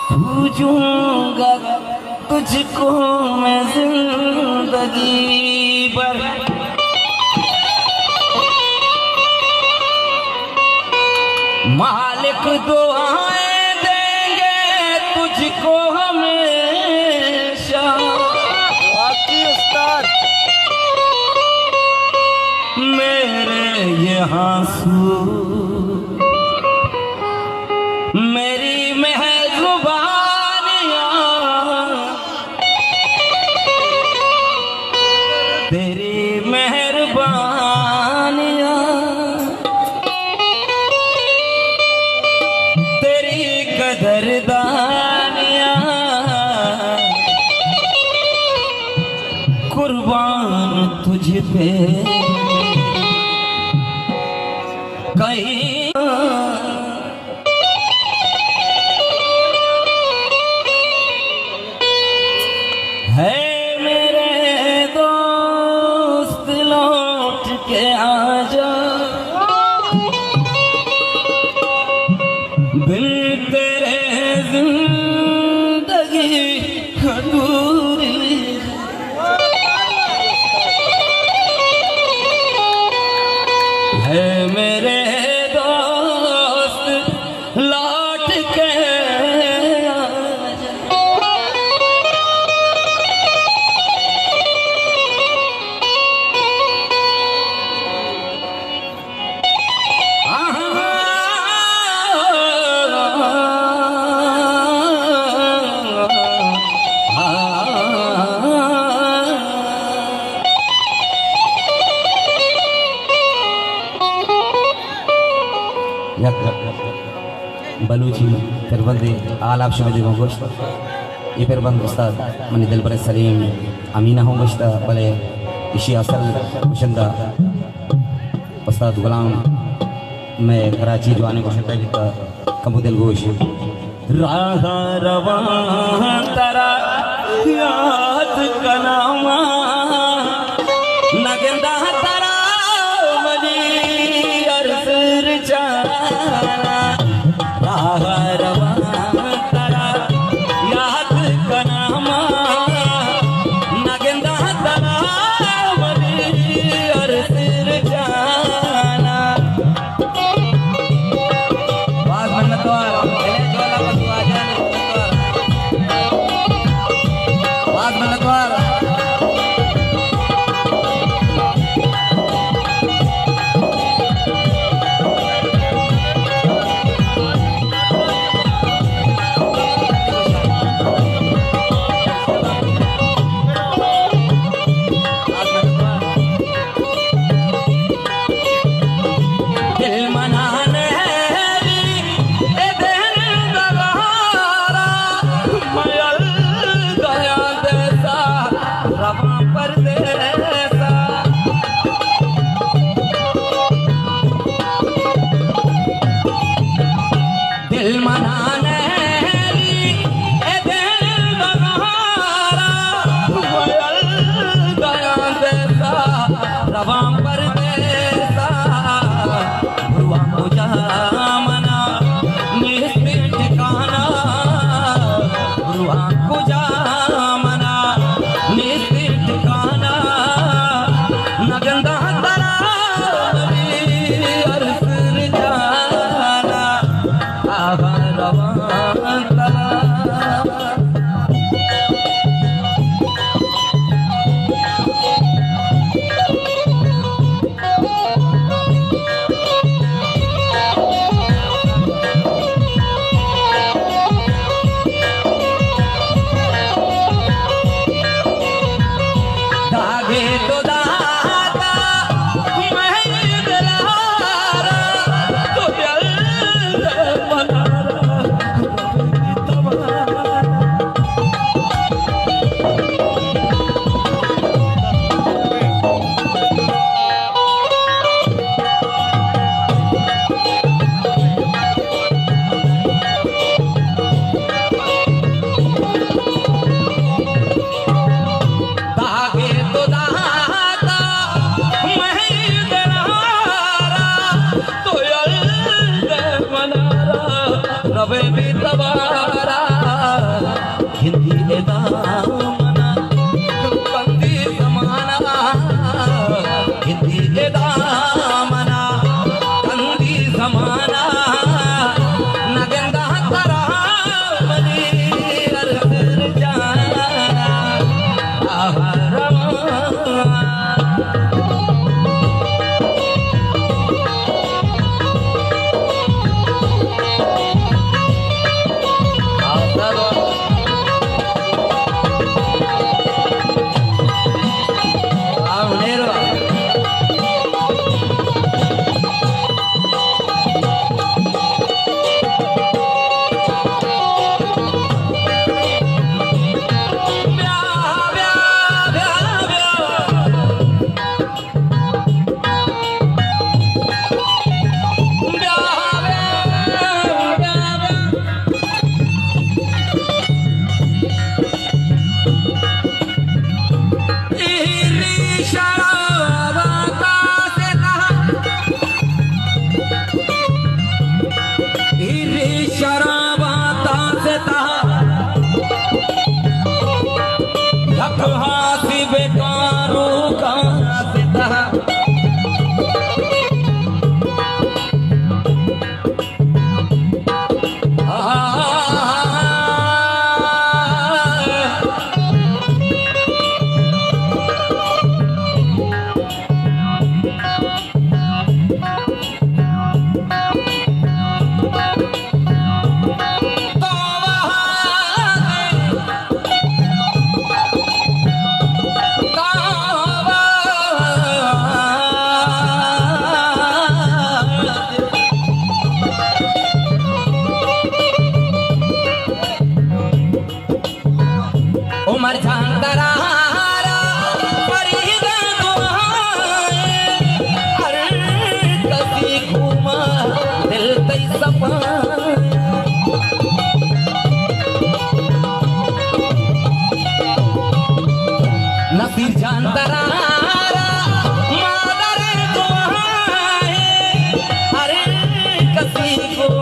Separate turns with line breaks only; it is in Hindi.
पूजूंगा तुझको मैं जिंदगी भर। मालिक दुआएं देंगे तुझको हमेशा।
वाकई उस्ताद
मेरे ये आंसू मेरी मेहरबानियां तेरी मेहरबानियां तेरी कदरदानियां कुर्बान तुझ पे कहीं है मेरे दोस्त लौट के आजा। बिन तेरे जिंदगी अधूरी है। मेरे दोस्त लौट के बलूची फिरबंदी आलाप शबदी गोश्त ये फिरबंद उस्ताद मनी दिल पर सलीम अमीना हो गोश्त बले इशी असल मुशंदा उस्ताद गुलाम मैं कराची जवानी को शक्ल जिता कबू दिल गोश राधा रवा तरा याद कनामा नगंदा तरा मनी अरसर चारा। रवा तरा याद कनामा नगंदा तरा मनी अरसर जाना। बाग मन्नतवार ज्वाला बदुआ जाने बाग मन्नतवार रवा कसी को